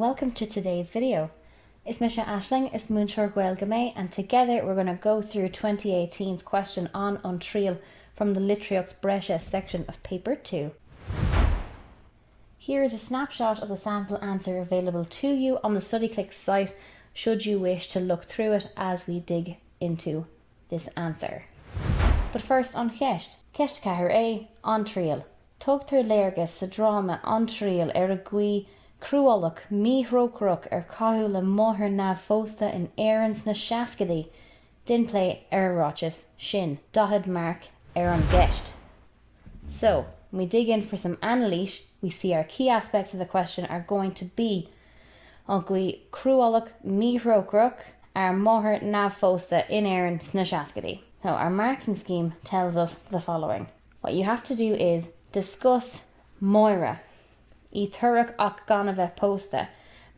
welcome to today's video. Is Misha Ashling, is Moonshore Gaelgamay, and together we're going to go through 2018's question on Triail from the Litrioc's Prose section of paper 2. Here is a snapshot of the sample answer available to you on the StudyClick site should you wish to look through it as we dig into this answer. But first on Cheist. Ceist Cahir A on Triail. Tugtar Lergus sa drama on Triail a gui cruolach mi hrocroch cahu le mohar nav fosta in Aaron's na Shaskadi. Din play Roches Shin dotted mark on Geist. So, when we dig in for some analyse, we see our key aspects of the question are going to be gui cruolach mi hrocroch mohar nav fosta in Aaron's na Shaskadi. So our marking scheme tells us the following. What you have to do is discuss Moira, I Turek ach ganave posta,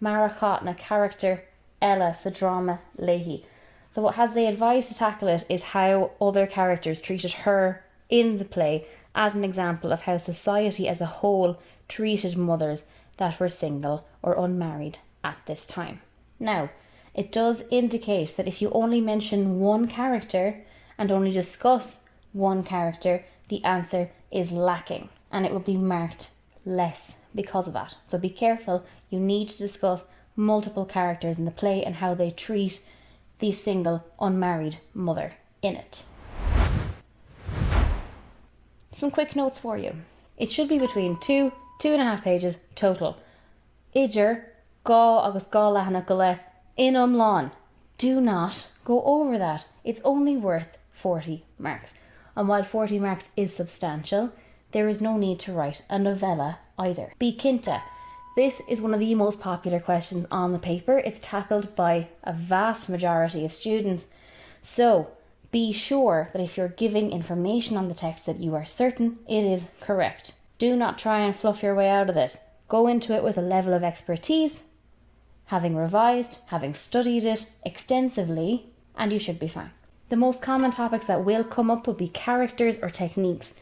Marachat na character Ella sa drama lehi. So what has they advised to tackle it is how other characters treated her in the play as an example of how society as a whole treated mothers that were single or unmarried at this time. Now, it does indicate that if you only mention one character and only discuss one character, the answer is lacking and it will be marked less because of that. So be careful, you need to discuss multiple characters in the play and how they treat the single unmarried mother in it. Some quick notes for you. It should be between 2.5 pages total. Idir, gá agus gá lehanna gole in umlawn. Do not go over that. It's only worth 40 marks. And while 40 marks is substantial, there is no need to write a novella either. Bí Cinta. This is one of the most popular questions on the paper. It's tackled by a vast majority of students. So be sure that if you're giving information on the text that you are certain it is correct. Do not try and fluff your way out of this. Go into it with a level of expertise, having revised, having studied it extensively, and you should be fine. The most common topics that will come up would be characters or techniques,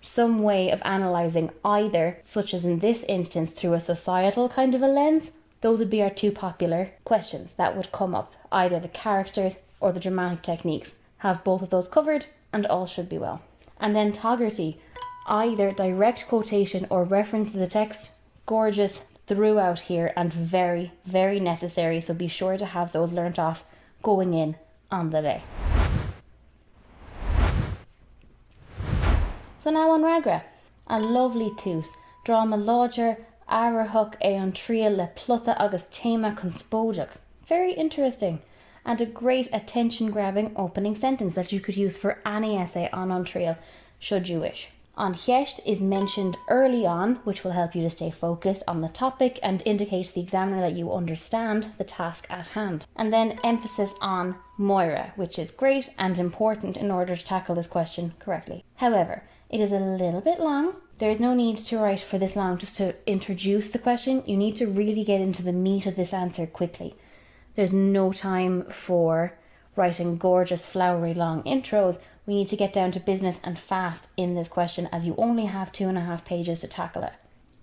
some way of analysing either, such as in this instance through a societal kind of a lens. Those would be our two popular questions that would come up, either the characters or the dramatic techniques. Have both of those covered and all should be well. And then Toggerty, either direct quotation or reference to the text, gorgeous throughout here and very, very necessary, so be sure to have those learnt off going in on the day. So now on Ragra, a lovely tús, drama lodger, arahuk an Triail le plutta agus tema conspodach. Very interesting, and a great attention-grabbing opening sentence that you could use for any essay on Triail, should you wish. On Cheist is mentioned early on, which will help you to stay focused on the topic and indicate to the examiner that you understand the task at hand. And then emphasis on Moira, which is great and important in order to tackle this question correctly. However, it is a little bit long. There is no need to write for this long just to introduce the question. You need to really get into the meat of this answer quickly. There's no time for writing gorgeous, flowery, long intros. We need to get down to business and fast in this question as you only have 2.5 pages to tackle it.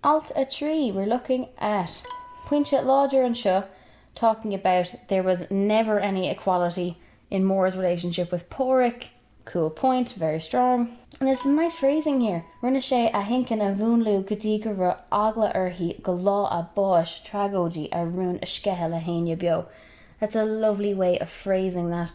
Alt a tree, we're looking at Poinset Lodger and Shaw talking about there was never any equality in Moore's relationship with Porrick. Cool point, very strong. And there's some nice phrasing here. Rinne sé a hinken a bhúnlú gotígur ra agla urhi golá a bosh tragoji a rún a skehel a hainja bio. That's a lovely way of phrasing that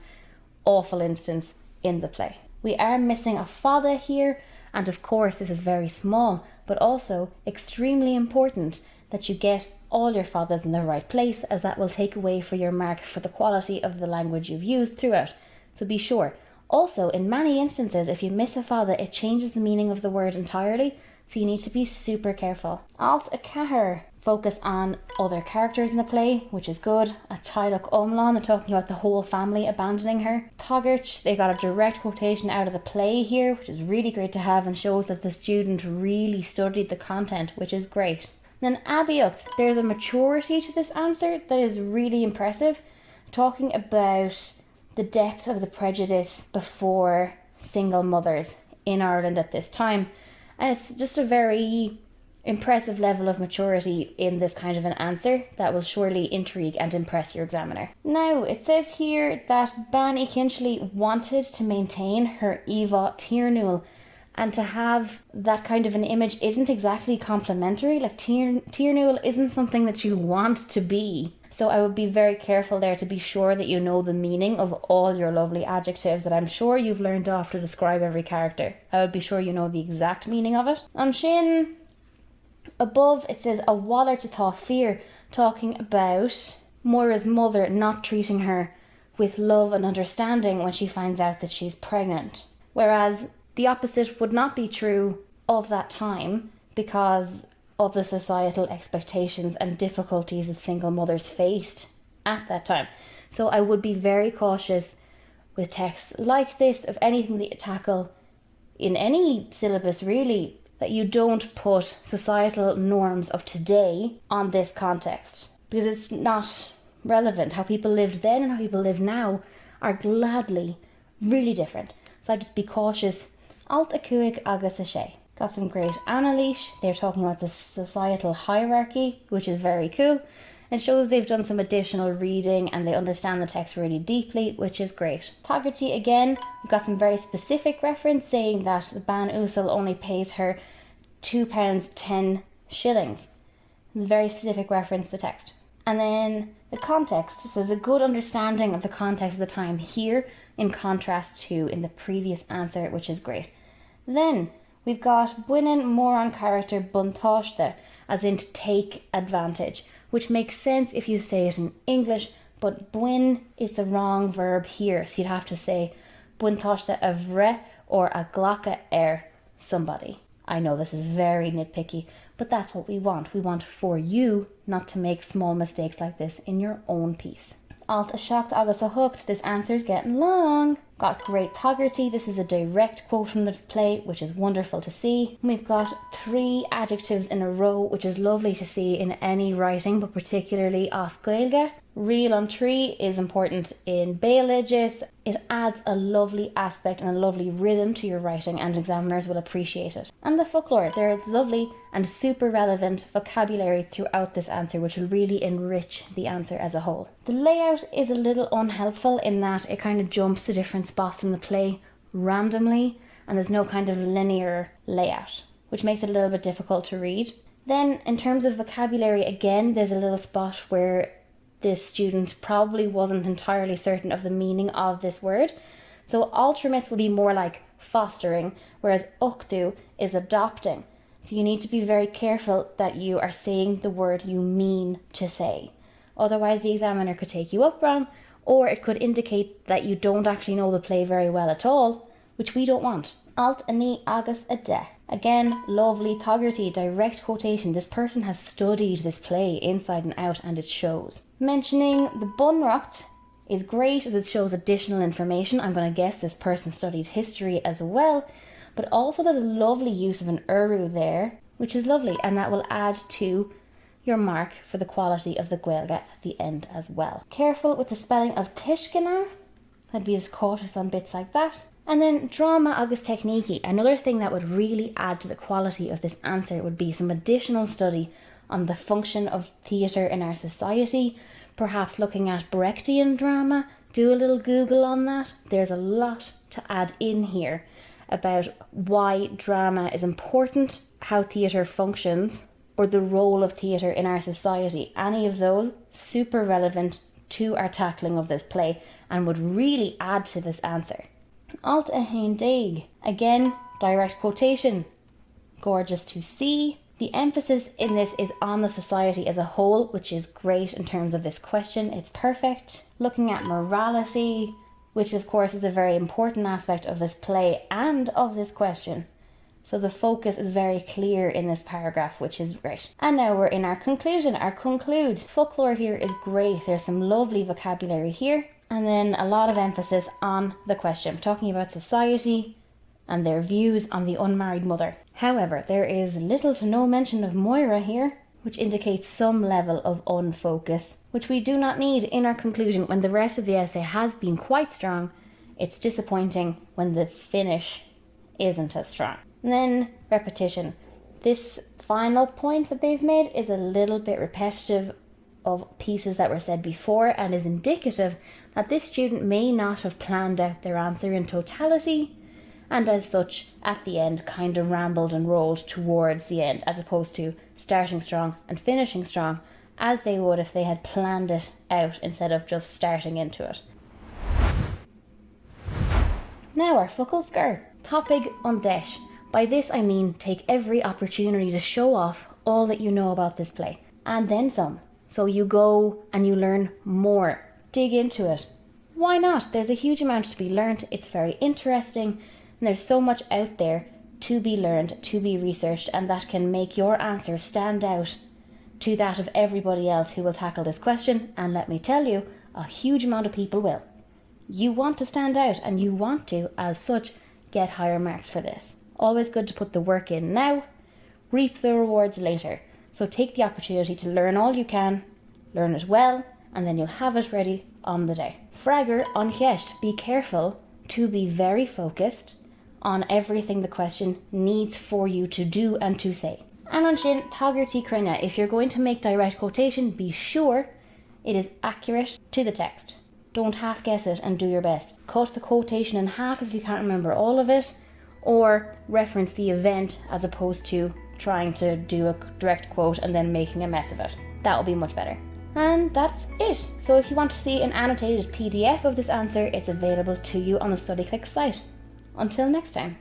awful instance in the play. We are missing a fada here, and of course this is very small, but also extremely important that you get all your fadas in the right place, as that will take away for your mark for the quality of the language you've used throughout. So be sure. Also, in many instances, if you miss a fada, it changes the meaning of the word entirely, so you need to be super careful. Alt a cahir, focus on other characters in the play, which is good. A Tailach Umlan, they're talking about the whole family abandoning her. Toggart, they got a direct quotation out of the play here, which is really great to have and shows that the student really studied the content, which is great. Then Abiucht, there's a maturity to this answer that is really impressive, talking about the depth of the prejudice before single mothers in Ireland at this time. And it's just a very impressive level of maturity in this kind of an answer that will surely intrigue and impress your examiner. Now, it says here that Banny Kinchley wanted to maintain her Eva Tiernul, and to have that kind of an image isn't exactly complimentary. Like Tiernul isn't something that you want to be. So I would be very careful there to be sure that you know the meaning of all your lovely adjectives that I'm sure you've learned off to describe every character. I would be sure you know the exact meaning of it. On Shin, above it says a waller to thaw fear, talking about Moira's mother not treating her with love and understanding when she finds out that she's pregnant. Whereas the opposite would not be true of that time because of the societal expectations and difficulties that single mothers faced at that time. So I would be very cautious with texts like this, of anything that you tackle in any syllabus really, that you don't put societal norms of today on this context, because it's not relevant. How people lived then and how people live now are gladly really different. So I'd just be cautious. Alt acuig agus a sé. Got some great analyse. They're talking about the societal hierarchy, which is very cool. It shows they've done some additional reading and they understand the text really deeply, which is great. Taggarty again, we've got some very specific reference saying that the Ban Usul only pays her £2.10. It's a very specific reference to the text. And then the context, so there's a good understanding of the context of the time here in contrast to in the previous answer, which is great. Then we've got Buinen moron character buntáiste, as in to take advantage, which makes sense if you say it in English, but buin is the wrong verb here. So you'd have to say buntáiste a bhre or a glacha somebody. I know this is very nitpicky, but that's what we want. We want for you not to make small mistakes like this in your own piece. Alt a shocked agus a hooked, this answer's getting long. Got great Taggarty, this is a direct quote from the play, which is wonderful to see. We've got 3 adjectives in a row, which is lovely to see in any writing, but particularly as Gaeilge. Real on tree is important in Bailogis. It adds a lovely aspect and a lovely rhythm to your writing, and examiners will appreciate it. And the folklore, there's lovely and super relevant vocabulary throughout this answer, which will really enrich the answer as a whole. The layout is a little unhelpful in that it kind of jumps to different spots in the play randomly, and there's no kind of linear layout, which makes it a little bit difficult to read. Then in terms of vocabulary, again, there's a little spot where this student probably wasn't entirely certain of the meaning of this word. So altrumis would be more like fostering, whereas uchtú is adopting. So you need to be very careful that you are saying the word you mean to say. Otherwise the examiner could take you up wrong, or it could indicate that you don't actually know the play very well at all, which we don't want. Alt a ní agus a de. Again, lovely Taggarty, direct quotation. This person has studied this play inside and out, and it shows. Mentioning the Bunracht is great as it shows additional information. I'm going to guess this person studied history as well, but also there's a lovely use of an Uru there, which is lovely, and that will add to your mark for the quality of the Gaeilge at the end as well. Careful with the spelling of Tishkenar. I'd be as cautious on bits like that. And then drama agus technique. Another thing that would really add to the quality of this answer would be some additional study on the function of theatre in our society, perhaps looking at Brechtian drama. Do a little Google on that. There's a lot to add in here about why drama is important, how theatre functions, or the role of theatre in our society. Any of those super relevant to our tackling of this play and would really add to this answer. Alt a hain daig. Again, direct quotation. Gorgeous to see. The emphasis in this is on the society as a whole, which is great in terms of this question. It's perfect. Looking at morality, which of course is a very important aspect of this play and of this question. So the focus is very clear in this paragraph, which is great. And now we're in our conclusion, our conclude. Folklore here is great. There's some lovely vocabulary here. And then a lot of emphasis on the question, talking about society and their views on the unmarried mother. However, there is little to no mention of Moira here, which indicates some level of unfocus, which we do not need in our conclusion when the rest of the essay has been quite strong. It's disappointing when the finish isn't as strong. And then repetition. This final point that they've made is a little bit repetitive of pieces that were said before and is indicative that this student may not have planned out their answer in totality, and as such, at the end, kind of rambled and rolled towards the end, as opposed to starting strong and finishing strong, as they would if they had planned it out instead of just starting into it. Now our focal scar. Topic on desh. By this I mean take every opportunity to show off all that you know about this play, and then some. So you go and you learn more. Dig into it. Why not? There's a huge amount to be learned. It's very interesting. And there's so much out there to be learned, to be researched, and that can make your answer stand out to that of everybody else who will tackle this question. And let me tell you, a huge amount of people will. You want to stand out, and you want to, as such, get higher marks for this. Always good to put the work in now, reap the rewards later. So take the opportunity to learn all you can, learn it well, and then you'll have it ready on the day. Fragger on cheist. Be careful to be very focused on everything the question needs for you to do and to say. And on sin, Tagirtí Crine. If you're going to make direct quotation, be sure it is accurate to the text. Don't half guess it and do your best. Cut the quotation in half if you can't remember all of it, or reference the event as opposed to trying to do a direct quote and then making a mess of it. That will be much better. And that's it. So if you want to see an annotated PDF of this answer, it's available to you on the StudyClick site. Until next time.